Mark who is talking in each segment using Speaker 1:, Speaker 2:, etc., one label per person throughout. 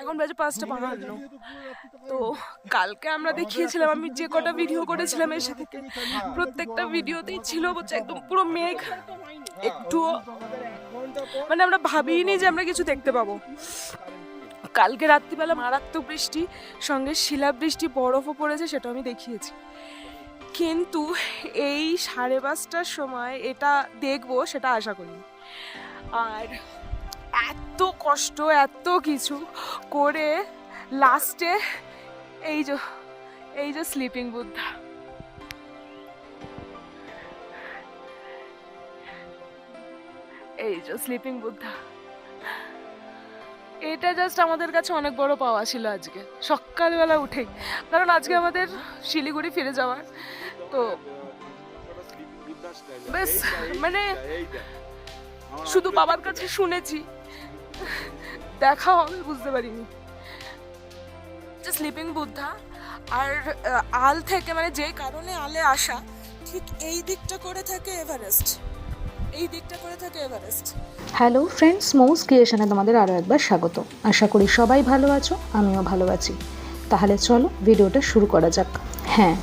Speaker 1: এখন বাজে 5:52। তো কালকে আমরা দেখিয়েছিলাম, আমি যে কটা ভিডিও করেছিলাম এসে থেকে প্রত্যেকটা ভিডিওতেই ছিল হচ্ছে একদম পুরো মেঘ, একটুও মানে আমরা ভাবিনি যে আমরা কিছু দেখতে পাবো। কালকে রাত্রিবেলা মারাত্মক বৃষ্টি, সঙ্গে শিলাবৃষ্টি, বরফও পড়েছে, সেটা আমি দেখিয়েছি। কিন্তু এই 5:30টার সময় এটা দেখবো সেটা আশা করিনি। আর এত কষ্ট, এত কিছু করে লাস্টে এই যে স্লিপিং বুদ্ধা, এই যে স্লিপিং বুদ্ধা, এটা জাস্ট আমাদের কাছে অনেক বড় পাওয়া ছিল আজকে সকালবেলা উঠেই। কারণ আজকে আমাদের শিলিগুড়ি ফিরে যাওয়ার, তো বেশ মানে শুধু বাবার কাছে শুনেছি, দেখা হবে বুঝতে পারিনি। স্লিপিং বুদ্ধা আর আল থেকে মানে যে কারণে আলে আসা, ঠিক এই দিকটা করে থাকে এভারেস্ট, এই দিকটা করে থাকে এভারেস্ট।
Speaker 2: হ্যালো ফ্রেন্ডস, মৌস ক্রিয়েশনে তোমাদের আরও একবার স্বাগত। আশা করি সবাই ভালো আছো, আমিও ভালো আছি। তাহলে চলো ভিডিওটা শুরু করা যাক। হ্যাঁ,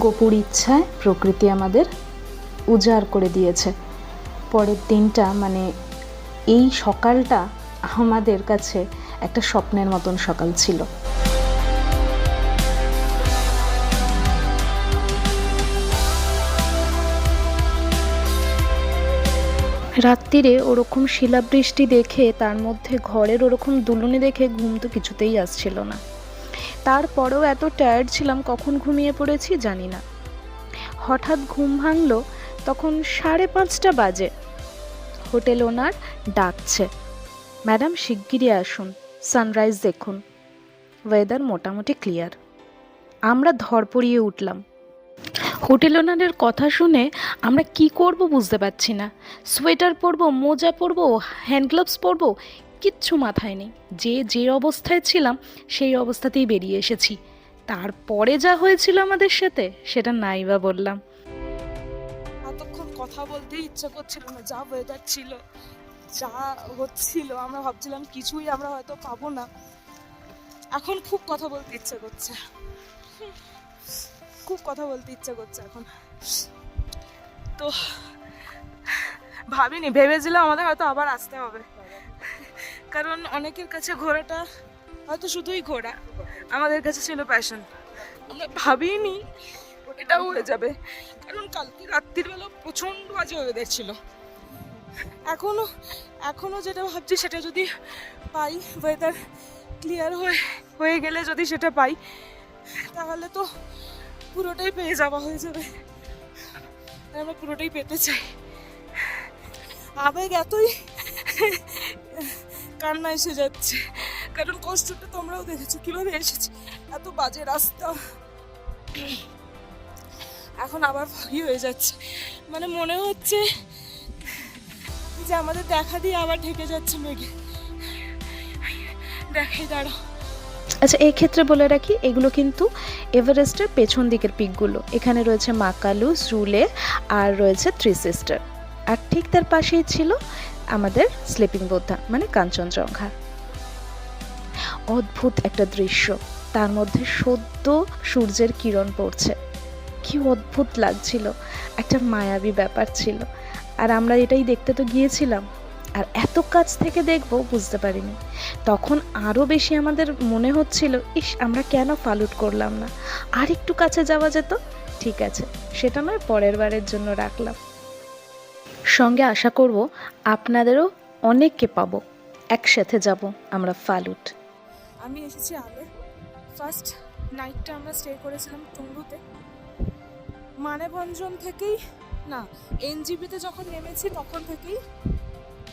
Speaker 2: গোপুর ইচ্ছায় প্রকৃতি আমাদের উজাড় করে দিয়েছে। পরের দিনটা মানে এই সকালটা আমাদের কাছে একটা স্বপ্নের মতন সকাল ছিল। রাত্রিরে ওরকম শিলাবৃষ্টি দেখে, তার মধ্যে ঘরের ওরকম দুলুনি দেখে ঘুম তো কিছুতেই আসছিল না। তারপরেও এত টায়ার্ড ছিলাম, কখন ঘুমিয়ে পড়েছি জানি না। হঠাৎ ঘুম ভাঙলো, তখন 5:30 বাজে। হোটেল ওনার ডাকছে, ম্যাডাম শিগগিরই আসুন, সানরাইজ দেখুন। ওয়েদার মোটামুটি ক্লিয়ার। আমরা ধরপড়িয়ে উঠলাম। হোটেল ওনারের কথা শুনে আমরা কি করব বুঝতে পারছি না। সোয়েটার পরবো, মোজা পরবো, হ্যান্ড গ্লাভস পরবো, কিচ্ছু মাথায় নেই। যে অবস্থায় ছিলাম সেই অবস্থাতেই বেরিয়ে এসেছি। তারপরে যা হয়েছিল আমাদের সাথে সেটা নাই বা বললাম।
Speaker 1: এতক্ষণ কথা বলতে ইচ্ছা করছিল না, যা ওয়েদার ছিল, যা হচ্ছিল, আমরা ভাবছিলাম কিছুই আমরা হয়তো পাবো না। এখন খুব কথা বলতে ইচ্ছা করছে, খুব কথা বলতে ইচ্ছা করছে এখন। তো ভেবেছিলাম আমাদের হয়তো আবার আসতে হবে, কারণ অনেকের কাছে ঘোরাটা হয়তো শুধুই ঘোরা, আমাদের কাছে ছিল প্যাশন। আমরা ভাবিনি এটাও হয়ে যাবে, কারণ কালকে রাত্রিবেলা প্রচন্ড বাজে ওয়েদার ছিল। এখনো যেটা ভাবছি সেটা যদি পাই, ওয়েদার ক্লিয়ার হয়ে গেলে যদি সেটা পাই, তাহলে তো পুরোটাই পেয়ে যাওয়া হয়ে যাবে। আমরা পুরোটাই পেতে চাই। আবেগ এতই কান্না এসে যাচ্ছে, কারণ কষ্টটা তোমরাও দেখেছো কিভাবে এসেছি, এত বাজে রাস্তা। এখন আবার ভয় হয়ে যাচ্ছে, মানে মনে হচ্ছে যে আমাদের দেখা দিয়ে আবার ঢেকে যাচ্ছে মেঘে। দেখাই দাঁড়াও।
Speaker 2: আচ্ছা, এই ক্ষেত্রে বলে রাখি, এগুলো কিন্তু এভারেস্টের পেছন দিকের পিকগুলো। এখানে রয়েছে মাকালু, জুলে, আর রয়েছে থ্রি সিস্টার, আর ঠিক তার পাশেই ছিল আমাদের স্লিপিং বুদ্ধা মানে কাঞ্চনজঙ্ঘা। অদ্ভুত একটা দৃশ্য, তার মধ্যে সদ্য সূর্যের কিরণ পড়ছে, কি অদ্ভুত লাগছিল, একটা মায়াবী ব্যাপার ছিল। আর আমরা এটাই দেখতে তো গিয়েছিলাম, আর এত কাছ থেকে দেখবো বুঝতে পারিনি। তখন আরও বেশি আমাদের মনে হচ্ছিল, ইস আমরা কেন ফালুট করলাম না, আর একটু কাছে যাওয়া যেত। ঠিক আছে, সেটা নয়, পরের বারের জন্য রাখলাম। সঙ্গে আশা করব আপনাদেরও অনেককে পাবো, একসাথে যাব আমরা ফালুট।
Speaker 1: আমি এসেছি আলে। ফার্স্ট নাইটটা আমরা স্টে করেছিলাম টুঙ্গুতে। মানেভঞ্জন থেকেই না, এনজিপিতে যখন নেমেছি তখন থেকেই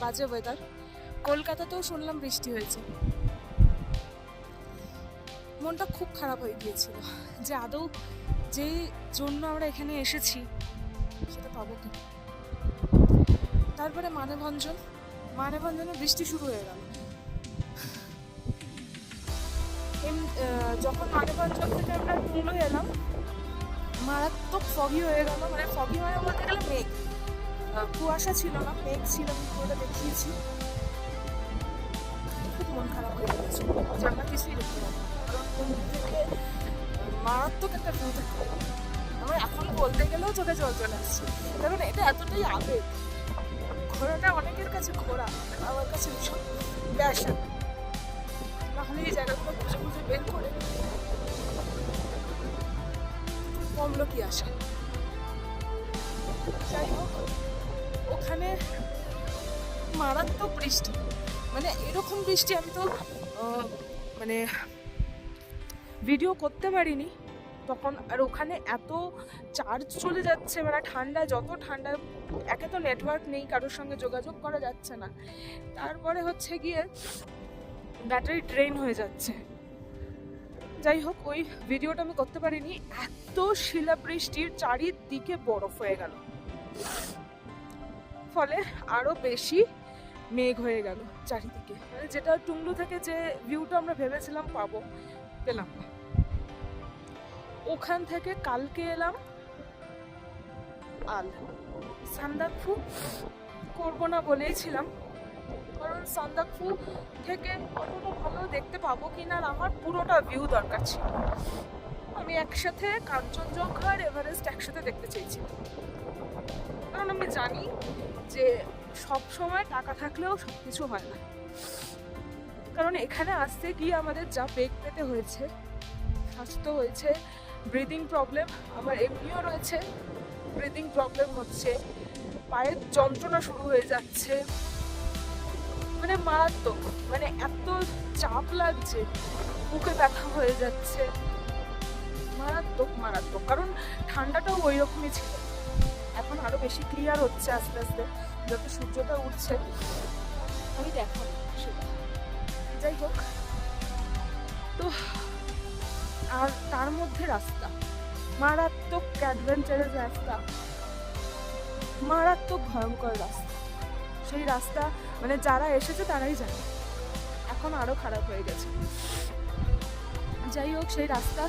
Speaker 1: বাজে ওয়েদার। কলকাতাতেও শুনলাম বৃষ্টি হয়েছে। মনটা খুব খারাপ হয়ে গিয়েছিল যে আদৌ যেই জন্য আমরা এখানে এসেছি সেটা পাবো কি। তারপরে মানেভঞ্জনে বৃষ্টি শুরু হয়ে গেল। যখন মানেভঞ্জন থেকে আমরা টুঙ্গু এলাম, মারাত্মক ফগি হয়ে গেল। মানে ফগি মানে বলতে গেলে মেঘ, কুয়াশা ছিল না, মেঘ ছিল। আমি পুরোটা দেখিয়েছি, খুব মন খারাপ। হয়ে গেছে যে আমরা কিছুই দেখতে পাবো না। কারণ দূর থেকে মারাত্মক একটা ভিউ থাকে। আমার এখন বলতে গেলেও চোখে জল চলে আসছে, কারণ এটা এতটাই আবেগ। ঘোরাটা অনেকের কাছে ঘোরা, আমার কাছে ভীষণ প্যাশন। নাহলে এই জায়গাগুলো খুঁজে খুঁজে বের করে কমলো কি আসে। যাই হোক, ওখানে মারাত্মক বৃষ্টি, মানে এরকম বৃষ্টি আমি তো মানে ভিডিও করতে পারিনি তখন। আর ওখানে এত চার্জ চলে যাচ্ছে, মানে ঠান্ডা, যত ঠান্ডা, একে তো নেটওয়ার্ক নেই, কারোর সঙ্গে যোগাযোগ করা যাচ্ছে না, তারপরে হচ্ছে গিয়ে ব্যাটারি ড্রেন হয়ে যাচ্ছে। যাই হোক, ওই ভিডিওটা আমি করতে পারিনি। এত শিলাবৃষ্টির চারিদিকে বরফ হয়ে গেল, ফলে আরো বেশি মেঘ হয়ে গেল চারিদিকে। মানে যেটা টুংলু থেকে যে ভিউটা আমরা ভেবেছিলাম পাবো, পেলাম না। ওখান থেকে কালকে এলাম সান্দাকফু করবো না বলেইছিলাম, কারণ সান্দাকফু থেকে অতটা ভালো দেখতে পাবো কিনা, আর আমার পুরোটা ভিউ দরকার ছিল। আমি একসাথে কাঞ্চনজঙ্ঘা আর এভারেস্ট একসাথে দেখতে চেয়েছি, কারণ আমি জানি যে সব সময় টাকা থাকলেও সব কিছু হয় না। কারণ এখানে আসতে গিয়ে আমাদের যা বেগ পেতে হয়েছে, স্বাস্থ্য হয়েছে, ব্রিদিং প্রবলেম, আমার এমনিও রয়েছে, ব্রিদিং প্রবলেম হচ্ছে, পায়ের যন্ত্রণা শুরু হয়ে যাচ্ছে, মানে মারাত্মক, মানে এত চাপ লাগছে, বুকে ব্যথা হয়ে যাচ্ছে, মারাত্মক মারাত্মক। কারণ ঠান্ডাটাও ওই রকমই ছিল, এখন আরো বেশি ক্লিয়ার হচ্ছে আস্তে আস্তে, যত সূর্যটা উঠছে আমি দেখাবো সেটা। যাই হোক, তো আর তার মধ্যে রাস্তা মারাত্মক অ্যাডভেঞ্চারাস রাস্তা, মারাত্মক ভয়ঙ্কর রাস্তা। সেই রাস্তা মানে যারা এসেছে তারাই জানে, এখন আরো খারাপ হয়ে গেছে। যাই হোক, সেই রাস্তা,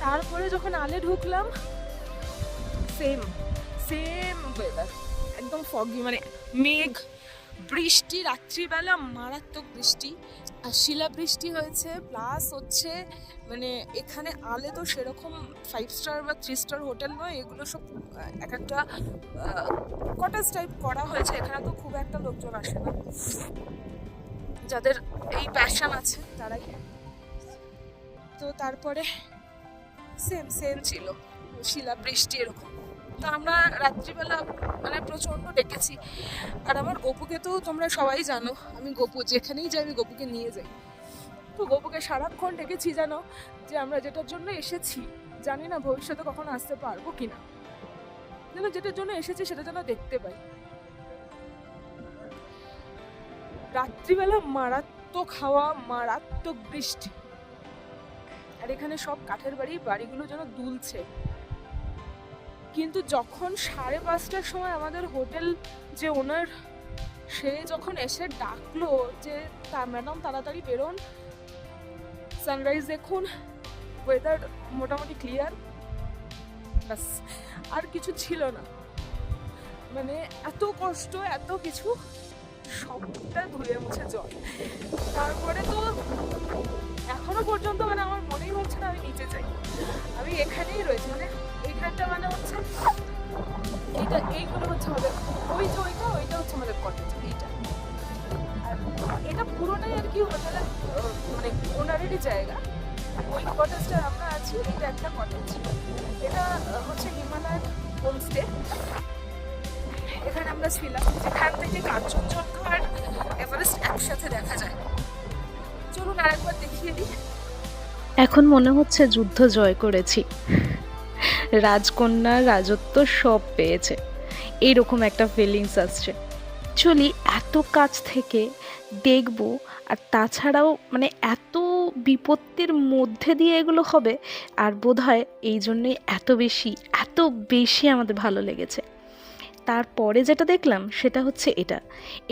Speaker 1: তারপরে যখন আলে ঢুকলাম, সেম সেম ওয়েদার, একদম ফগি, মানে মেঘ, বৃষ্টি, রাত্রিবেলা মারাত্মক বৃষ্টি, আর শিলাবৃষ্টি হয়েছে, প্লাস হচ্ছে মানে এখানে আলে তো সেরকম 5 স্টার বা 3 স্টার হোটেল নয়, এগুলো সব এক একটা কটেজ টাইপ করা হয়েছে। এখানে তো খুব একটা লোকজন আসে না, যাদের এই প্যাশন আছে তারাই। তো তারপরে সেম সেম ছিল শিলাবৃষ্টি এরকম। তো আমরা রাত্রিবেলা মানে প্রচণ্ড ডেকেছি, আর আমার গপুকে তো তোমরা সবাই জানো, আমি গপু যেখানেই যাই আমি গপুকে নিয়ে যাই। তো গপুকে সারাক্ষণ ডেকেছি জানো, যে আমরা যেটার জন্য এসেছি, জানি না ভবিষ্যতে কখন আসতে পারবো কিনা, যেন যেটার জন্য এসেছি সেটা যেন দেখতে পাই। রাত্রিবেলা মারাত্মক হাওয়া, মারাত্মক বৃষ্টি, আর এখানে সব কাঠের বাড়িগুলো যেন দুলছে। কিন্তু যখন 5:30টার সময় আমাদের হোটেল যে ওনার, সে যখন এসে ডাকলো যে ম্যাডাম তাড়াতাড়ি বেরোন, সানরাইজ দেখুন, ওয়েদার মোটামুটি ক্লিয়ার, ব্যাস আর কিছু ছিল না। মানে এত কষ্ট, এত কিছু, সবটা ধুয়ে মুছে জল। তারপরে তো এখনো পর্যন্ত মানে আমার মনেই হচ্ছে না আমি নিচে যাই, আমি এখানেই রয়েছি। মানে এইখানটা মানে হচ্ছে এইটা, এইগুলো হচ্ছে আমাদের, ওই যে ওইটা হচ্ছে আমাদের কটেজ, এইটা। আর এটা পুরোটাই আর কি হোটেলের মানে ওনারেরই জায়গা। ওই কটেজটা আমরা আছি, এটা একটা কটেজ, এটা হচ্ছে হিমালয়ান হোমস্টে। এখানে আমরা ছিলাম, যেখান থেকে কাঞ্চনজঙ্ঘা আর এভারেস্ট একসাথে দেখা যায়। চলুন আরেকবার দেখিয়ে দিই।
Speaker 2: এখন মনে হচ্ছে যুদ্ধ জয় করেছি, রাজকন্যার রাজত্ব সব পেয়েছে, এইরকম একটা ফিলিংস আসছে। অ্যাকচুয়ালি এত কাছ থেকে দেখবো, আর তাছাড়াও মানে এত বিপত্তির মধ্যে দিয়ে এগুলো হবে, আর বোধহয় এই জন্যই এত বেশি আমাদের ভালো লেগেছে। তারপরে যেটা দেখলাম সেটা হচ্ছে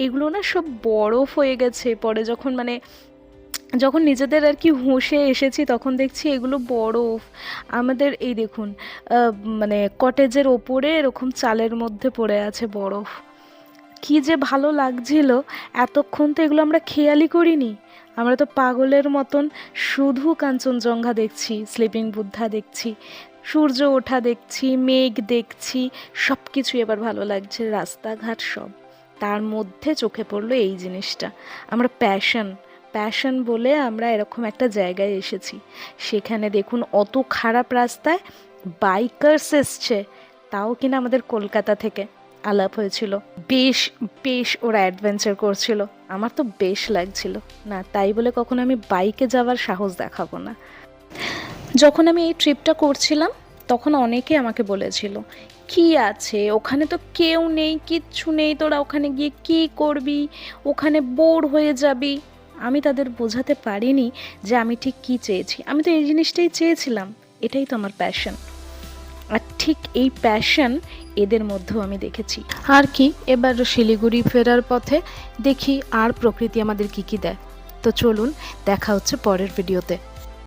Speaker 2: এগুলো না সব বরফ হয়ে গেছে। পরে যখন নিজেদের আর কি হুঁশে এসেছি তখন দেখছি এগুলো বরফ। আমাদের এই দেখুন, মানে কটেজের ওপরে এরকম চালের মধ্যে পড়ে আছে বরফ। কি যে ভালো লাগছিল, এতক্ষণ তো এগুলো আমরা খেয়ালই করিনি। আমরা তো পাগলের মতন শুধু কাঞ্চনজঙ্ঘা দেখছি, স্লিপিং বুদ্ধা দেখছি, সূর্য ওঠা দেখছি, মেঘ দেখছি, সব কিছু এবার ভালো লাগছে, রাস্তাঘাট সব। তার মধ্যে চোখে পড়লো এই জিনিসটা। আমরা প্যাশন বলে আমরা এরকম একটা জায়গায় এসেছি। সেখানে দেখুন অত খারাপ রাস্তায় বাইকার্স এসছে, তাও কিনা আমাদের কলকাতা থেকে। আলাপ হয়েছিল, বেশ বেশ ওরা অ্যাডভেঞ্চার করছিল, আমার তো বেশ লাগছিল। না, তাই বলে কখনো আমি বাইকে যাওয়ার সাহস দেখাবো না। যখন আমি এই ট্রিপটা করছিলাম তখন অনেকে আমাকে বলেছিল, কি আছে ওখানে, তো কেউ নেই, কিচ্ছু নেই, তোরা ওখানে গিয়ে কি করবি, ওখানে বোর হয়ে যাবি। আমি তাদের বোঝাতে পারিনি যে আমি ঠিক কি চেয়েছি। আমি তো এই জিনিসটাই চেয়েছিলাম, এটাই তো আমার প্যাশন। আর ঠিক এই প্যাশন এদের মধ্যেও আমি দেখেছি। আর কি, এবার শিলিগুড়ি ফেরার পথে দেখি আর প্রকৃতি আমাদের কি কি দেয়। তো চলুন, দেখা হচ্ছে পরের ভিডিওতে।